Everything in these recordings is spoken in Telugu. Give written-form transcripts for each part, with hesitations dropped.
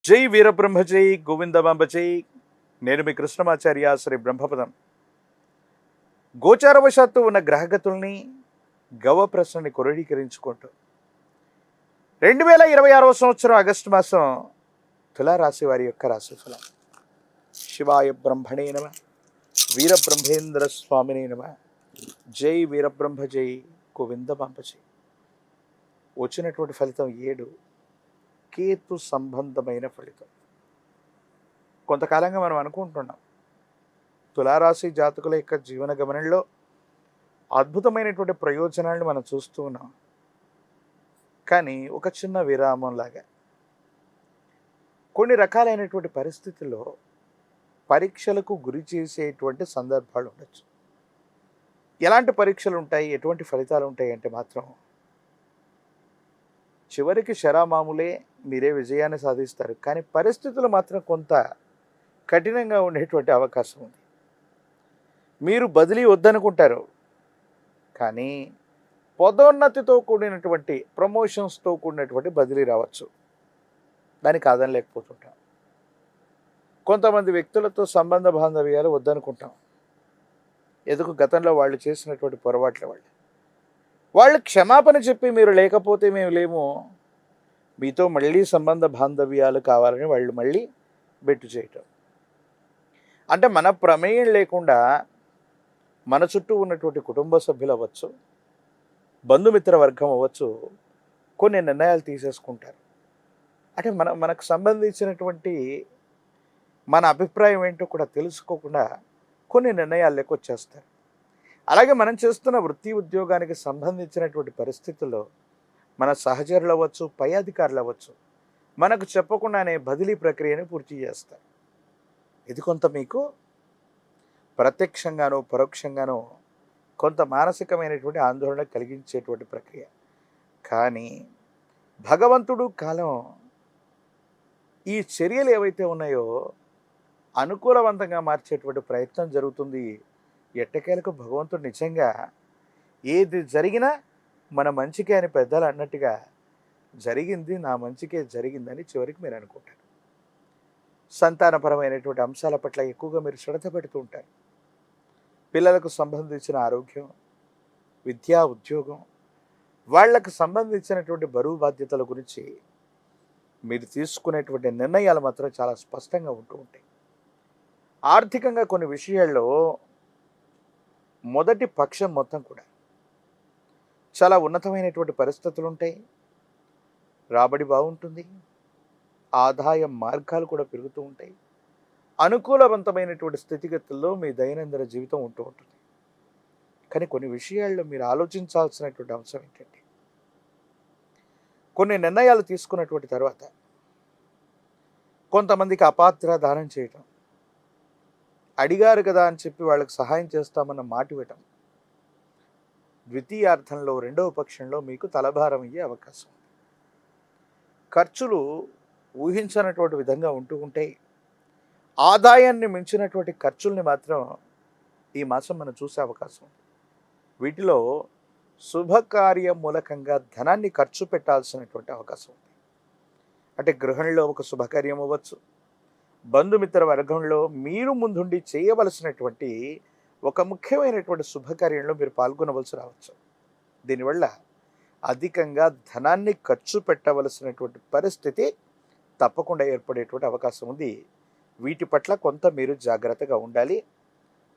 జై వీరబ్రహ్మ జై గోవిందమాంబ జై. నేను మీ కృష్ణమాచార్య శ్రీ బ్రహ్మపదం. గోచారవశాత్తు ఉన్న గ్రహగతుల్ని గవ ప్రశ్నని క్రోడీకరించుకుంటూ 2026 సంవత్సరం ఆగస్టు మాసం తులారాశి వారి యొక్క రాశిఫలం. శివాయ బ్రహ్మణే నమ, వీరబ్రహ్మేంద్ర స్వామినే నమ. జై వీరబ్రహ్మ జై గోవిందమాంబ జై. వచ్చినటువంటి ఫలితం 7, కేతు సంబంధమైన ఫలితం. కొంతకాలంగా మనం అనుకుంటున్నాం తులారాశి జాతకుల యొక్క జీవన గమనంలో అద్భుతమైనటువంటి ప్రయోజనాలను మనం చూస్తూ ఉన్నాం. కానీ ఒక చిన్న విరామంలాగా కొన్ని రకాలైనటువంటి పరిస్థితుల్లో పరీక్షలకు గురి చేసేటువంటి సందర్భాలు ఉండొచ్చు. ఎలాంటి పరీక్షలు ఉంటాయి, ఎటువంటి ఫలితాలు ఉంటాయి అంటే మాత్రం చివరికి శరామామూలే, మీరే విజయాన్ని సాధిస్తారు. కానీ పరిస్థితులు మాత్రం కొంత కఠినంగా ఉండేటువంటి అవకాశం ఉంది. మీరు బదిలీ వద్దనుకుంటారు, కానీ పదోన్నతితో కూడినటువంటి ప్రమోషన్స్తో కూడినటువంటి బదిలీ రావచ్చు. దానికి కాదనలేకపోతుంటాం. కొంతమంది వ్యక్తులతో సంబంధ బాంధవ్యాలు వద్దనుకుంటాం. ఎందుకు? గతంలో వాళ్ళు చేసినటువంటి పొరపాట్ల వాళ్ళు క్షమాపణ చెప్పి మీరు లేకపోతే మేము లేము, మీతో మళ్ళీ సంబంధ బాంధవ్యాలు కావాలని వాళ్ళు మళ్ళీ బెట్టు చేయటం. అంటే మన ప్రమేయం లేకుండా మన చుట్టూ ఉన్నటువంటి కుటుంబ సభ్యులు అవ్వచ్చు, బంధుమిత్ర వర్గం అవ్వచ్చు, కొన్ని నిర్ణయాలు తీసేసుకుంటారు. అంటే మనకు సంబంధించినటువంటి మన అభిప్రాయం ఏంటో కూడా తెలుసుకోకుండా కొన్ని నిర్ణయాలు లెక్కొచ్చేస్తారు. అలాగే మనం చేస్తున్న వృత్తి ఉద్యోగానికి సంబంధించినటువంటి పరిస్థితుల్లో మన సహచరులు అవ్వచ్చు, పై అధికారులు అవ్వచ్చు, మనకు చెప్పకుండానే బదిలీ ప్రక్రియను పూర్తి చేస్తారు. ఇది కొంత మీకు ప్రత్యక్షంగానో పరోక్షంగానో కొంత మానసికమైనటువంటి ఆందోళన కలిగించేటువంటి ప్రక్రియ. కానీ భగవంతుడు కాలం ఈ చర్యలు ఏవైతే ఉన్నాయో అనుకూలవంతంగా మార్చేటువంటి ప్రయత్నం జరుగుతుంది. ఎట్టకేలకు భగవంతుడు నిజంగా ఏది జరిగినా మన మంచికే అని పెద్దలు అన్నట్టుగా జరిగింది నా మంచికే జరిగిందని చివరికి మీరు అనుకుంటారు. సంతానపరమైనటువంటి అంశాల పట్ల ఎక్కువగా మీరు శ్రద్ధ పెడుతూ ఉంటారు. పిల్లలకు సంబంధించిన ఆరోగ్యం, విద్యా, ఉద్యోగం, వాళ్లకు సంబంధించినటువంటి బరువు బాధ్యతల గురించి మీరు తీసుకునేటువంటి నిర్ణయాలు మాత్రం చాలా స్పష్టంగా ఉంటూ ఉంటాయి. ఆర్థికంగా కొన్ని విషయాల్లో మొదటి పక్షం మొత్తం కూడా చాలా ఉన్నతమైనటువంటి పరిస్థితులు ఉంటాయి. రాబడి బాగుంటుంది, ఆదాయ మార్గాలు కూడా పెరుగుతూ ఉంటాయి. అనుకూలవంతమైనటువంటి స్థితిగతుల్లో మీ దైనందిన జీవితం ఉంటూ ఉంటుంది. కానీ కొన్ని విషయాల్లో మీరు ఆలోచించాల్సినటువంటి అంశం ఏంటంటే, కొన్ని నిర్ణయాలు తీసుకున్నటువంటి తర్వాత కొంతమందికి అపాత్ర దానం చేయటం, అడిగారు కదా అని చెప్పి వాళ్ళకి సహాయం చేస్తామన్న మాట ఇవ్వటం, ద్వితీయార్థంలో రెండవ పక్షంలో మీకు తలభారం అయ్యే అవకాశం ఉంది. ఖర్చులు ఊహించనటువంటి విధంగా ఉంటూ ఉంటాయి. ఆదాయాన్ని మించినటువంటి ఖర్చుల్ని మాత్రం ఈ మాసం మనం చూసే అవకాశం ఉంది. వీటిలో శుభకార్యం మూలకంగా ధనాన్ని ఖర్చు పెట్టాల్సినటువంటి అవకాశం ఉంది. అంటే గృహంలో ఒక శుభకార్యం అవ్వచ్చు, బంధుమిత్ర వర్గంలో మీరు ముందుండి చేయవలసినటువంటి ఒక ముఖ్యమైనటువంటి శుభకార్యంలో మీరు పాల్గొనవలసి రావచ్చు. దీనివల్ల అధికంగా ధనాన్ని ఖర్చు పెట్టవలసినటువంటి పరిస్థితి తప్పకుండా ఏర్పడేటువంటి అవకాశం ఉంది. వీటి పట్ల కొంత మీరు జాగ్రత్తగా ఉండాలి.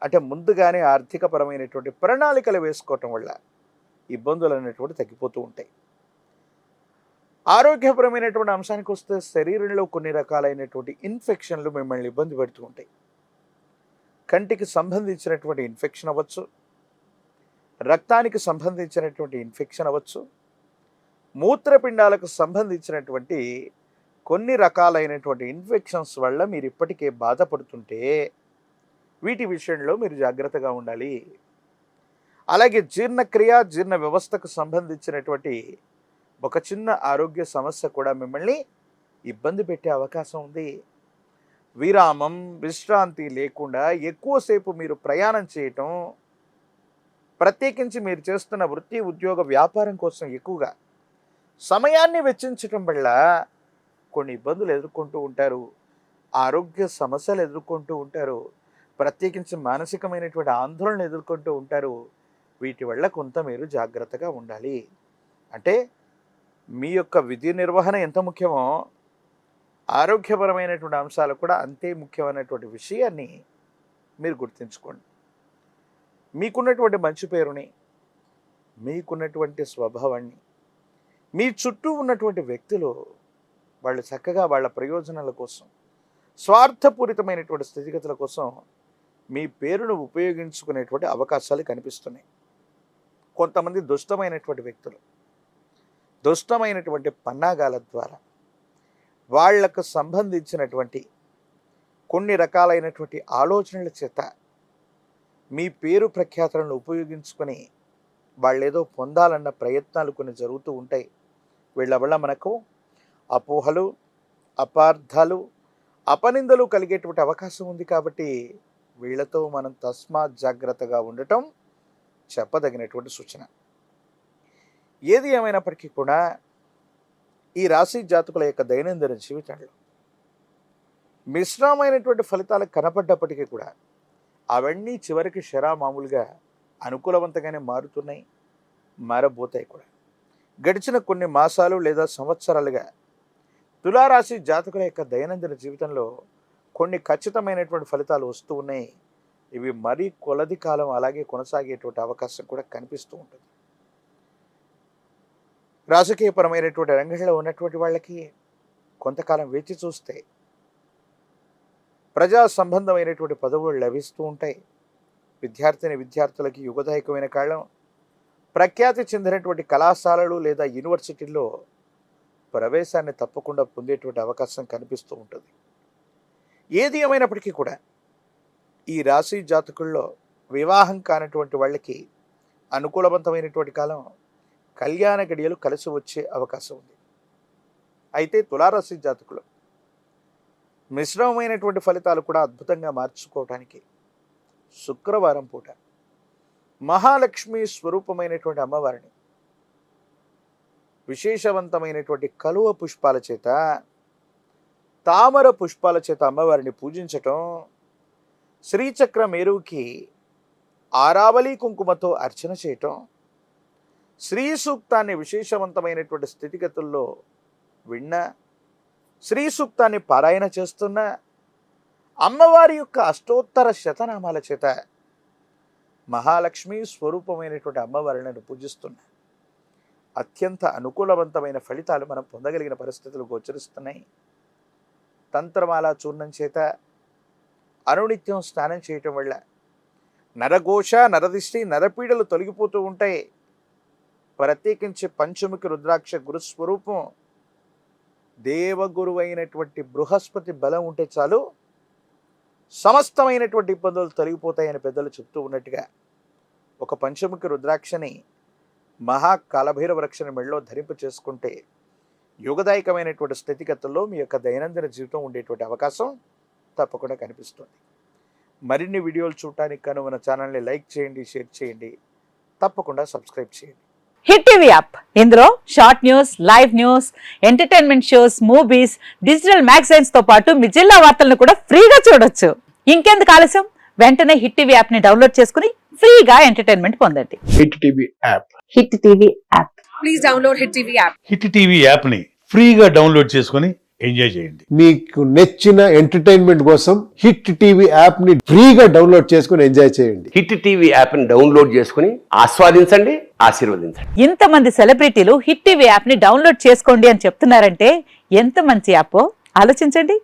అంటే ముందుగానే ఆర్థికపరమైనటువంటి ప్రణాళికలు వేసుకోవటం వల్ల ఇబ్బందులు అనేటువంటి తగ్గిపోతూ ఉంటాయి. ఆరోగ్యపరమైనటువంటి అంశానికి వస్తే శరీరంలో కొన్ని రకాలైనటువంటి ఇన్ఫెక్షన్లు మిమ్మల్ని ఇబ్బంది పెడుతూ ఉంటాయి. కంటికి సంబంధించినటువంటి ఇన్ఫెక్షన్ అవ్వచ్చు, రక్తానికి సంబంధించినటువంటి ఇన్ఫెక్షన్ అవ్వచ్చు, మూత్రపిండాలకు సంబంధించినటువంటి కొన్ని రకాలైనటువంటి ఇన్ఫెక్షన్స్ వల్ల మీరు ఇప్పటికే బాధపడుతుంటే వీటి విషయంలో మీరు జాగ్రత్తగా ఉండాలి. అలాగే జీర్ణక్రియ, జీర్ణ వ్యవస్థకు సంబంధించినటువంటి ఒక చిన్న ఆరోగ్య సమస్య కూడా మిమ్మల్ని ఇబ్బంది పెట్టే అవకాశం ఉంది. విరామం, విశ్రాంతి లేకుండా ఎక్కువసేపు మీరు ప్రయాణం చేయటం, ప్రత్యేకించి మీరు చేస్తున్న వృత్తి, ఉద్యోగ, వ్యాపారం కోసం ఎక్కువగా సమయాన్ని వెచ్చించటం వల్ల కొన్ని ఇబ్బందులు ఎదుర్కొంటూ ఉంటారు, ఆరోగ్య సమస్యలు ఎదుర్కొంటూ ఉంటారు, ప్రత్యేకించి మానసికమైనటువంటి ఆందోళన ఎదుర్కొంటూ ఉంటారు. వీటి వల్ల కొంత మీరు జాగ్రత్తగా ఉండాలి. అంటే మీ యొక్క విధి నిర్వహణ ఎంత ముఖ్యమో ఆరోగ్యపరమైనటువంటి అంశాలు కూడా అంతే ముఖ్యమైనటువంటి విషయాన్ని మీరు గుర్తుంచుకోండి. మీకున్నటువంటి మంచి పేరుని, మీకున్నటువంటి స్వభావాన్ని, మీ చుట్టూ ఉన్నటువంటి వ్యక్తులు వాళ్ళు చక్కగా వాళ్ళ ప్రయోజనాల కోసం, స్వార్థపూరితమైనటువంటి స్థితిగతుల కోసం మీ పేరును ఉపయోగించుకునేటువంటి అవకాశాలు కనిపిస్తున్నాయి. కొంతమంది దుష్టమైనటువంటి వ్యక్తులు దుష్టమైనటువంటి పన్నాగాల ద్వారా వాళ్లకు సంబంధించినటువంటి కొన్ని రకాలైనటువంటి ఆలోచనల చేత మీ పేరు ప్రఖ్యాతులను ఉపయోగించుకొని వాళ్ళేదో పొందాలన్న ప్రయత్నాలు కొన్ని జరుగుతూ ఉంటాయి. వీళ్ళ వల్ల మనకు అపోహలు, అపార్థాలు, అపనిందలు కలిగేటువంటి అవకాశం ఉంది. కాబట్టి వీళ్ళతో మనం తస్మాత్ జాగ్రత్తగా ఉండటం చెప్పదగినటువంటి సూచన. ఏది ఏమైనప్పటికీ కూడా ఈ రాశి జాతకుల యొక్క దైనందిన జీవితంలో మిశ్రమైనటువంటి ఫలితాలు కనపడ్డప్పటికీ కూడా అవన్నీ చివరికి మామూలుగా అనుకూలవంతంగానే మారుతున్నాయి, మారబోతాయి కూడా. గడిచిన కొన్ని మాసాలు లేదా సంవత్సరాలుగా తులారాశి జాతకుల యొక్క దైనందిన జీవితంలో కొన్ని ఖచ్చితమైనటువంటి ఫలితాలు వస్తూ ఉన్నాయి. ఇవి మరీ కొలది కాలం అలాగే కొనసాగేటువంటి అవకాశం కూడా కనిపిస్తూ ఉంటుంది. రాజకీయపరమైనటువంటి రంగంలో ఉన్నటువంటి వాళ్ళకి కొంతకాలం వేచి చూస్తే ప్రజా సంబంధమైనటువంటి పదవులు లభిస్తూ ఉంటాయి. విద్యార్థులకి యుగదాయకమైన కాలం. ప్రఖ్యాతి చెందినటువంటి కళాశాలలు లేదా యూనివర్సిటీల్లో ప్రవేశాన్ని తప్పకుండా పొందేటువంటి అవకాశం కనిపిస్తూ ఉంటుంది. ఏది ఏమైనప్పటికీ కూడా ఈ రాశి జాతకుల్లో వివాహం కానటువంటి వాళ్ళకి అనుకూలవంతమైనటువంటి కాలం, కళ్యాణ గడియలు కలిసి వచ్చే అవకాశం ఉంది. అయితే తులారాశి జాతకులు మిశ్రమమైనటువంటి ఫలితాలు కూడా అద్భుతంగా మార్చుకోవటానికి శుక్రవారం పూట మహాలక్ష్మి స్వరూపమైనటువంటి అమ్మవారిని విశేషవంతమైనటువంటి కలువ పుష్పాల చేత, తామర పుష్పాల చేత అమ్మవారిని పూజించటం, శ్రీచక్ర మేరుకి ఆరావళి కుంకుమతో అర్చన చేయటం, శ్రీ సూక్తాన్ని విశేషవంతమైనటువంటి స్థితిగతుల్లో విన్న, శ్రీ సూక్తాన్ని పారాయణ చేస్తున్న, అమ్మవారి యొక్క అష్టోత్తర శతనామాల చేత మహాలక్ష్మి స్వరూపమైనటువంటి అమ్మవారిని పూజిస్తున్న అత్యంత అనుకూలవంతమైన ఫలితాలు మనం పొందగలిగిన పరిస్థితులు గోచరిస్తున్నాయి. తంత్రమాల చూర్ణం చేత అనునిత్యం స్నానం చేయటం వల్ల నరఘోష, నరదిష్టి, నరపీడలు తొలగిపోతూ ఉంటాయి. ప్రత్యేకించి పంచముఖి రుద్రాక్ష గురుస్వరూపం దేవగురు అయినటువంటి బృహస్పతి బలం ఉంటే చాలు సమస్తమైనటువంటి ఇబ్బందులు తొలగిపోతాయని పెద్దలు చెప్తూ ఉన్నట్టుగా ఒక పంచముఖి రుద్రాక్షని మహాకాలభైరవ వృక్షని మెళ్ళలో ధరింప చేసుకుంటే యుగదాయకమైనటువంటి స్థితిగతుల్లో మీ యొక్క దైనందిన జీవితం ఉండేటువంటి అవకాశం తప్పకుండా కనిపిస్తుంది. మరిన్ని వీడియోలు చూడటానికి కానీ మన ఛానల్ని లైక్ చేయండి, షేర్ చేయండి, తప్పకుండా సబ్స్క్రైబ్ చేయండి. హిట్ టీవీ యాప్, ఇందులో short news, live news, entertainment shows, movies, digital magazines తో పాటు మీ జిల్లా వార్తలను కూడా ఫ్రీగా చూడొచ్చు. ఇంకెందుకు ఆలస్యం, వెంటనే హిట్ టీవీ యాప్ ని డౌన్లోడ్ చేసుకుని ఫ్రీగా ఎంటర్టైన్మెంట్ పొందండి. Hit TV app. Hit TV app. Please download hit TV app. Hit TV app ని ఫ్రీగా డౌన్లోడ్ చేసుకుని ఎంజాయ్ చేయండి. మీకు నచ్చిన ఎంటర్టైన్మెంట్ కోసం హిట్ టీవీ యాప్ ని ఫ్రీగా డౌన్లోడ్ చేసుకుని ఎంజాయ్ చేయండి. హిట్ టీవీ యాప్ ని డౌన్లోడ్ చేసుకుని ఆస్వాదించండి, ఆశీర్వదించండి. ఇంతమంది సెలబ్రిటీలు హిట్ టీవీ యాప్ ని డౌన్లోడ్ చేసుకోండి అని చెప్తున్నారంటే ఎంత మంచి యాప్ ఆలోచించండి.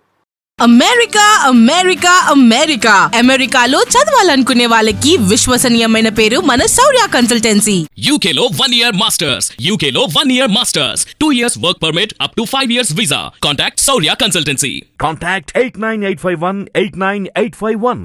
అమెరికా అమెరికా అమెరికా అమెరికాలో చదవాలనుకునే వాళ్ళకి విశ్వసనీయమైన పేరు మన శౌర్య కన్సల్టెన్సీ. UK లో 1 year masters. UK లో 1 year masters. 2 years work permit up to 5 years visa. Contact Saurya Consultancy. Contact 89851 89851.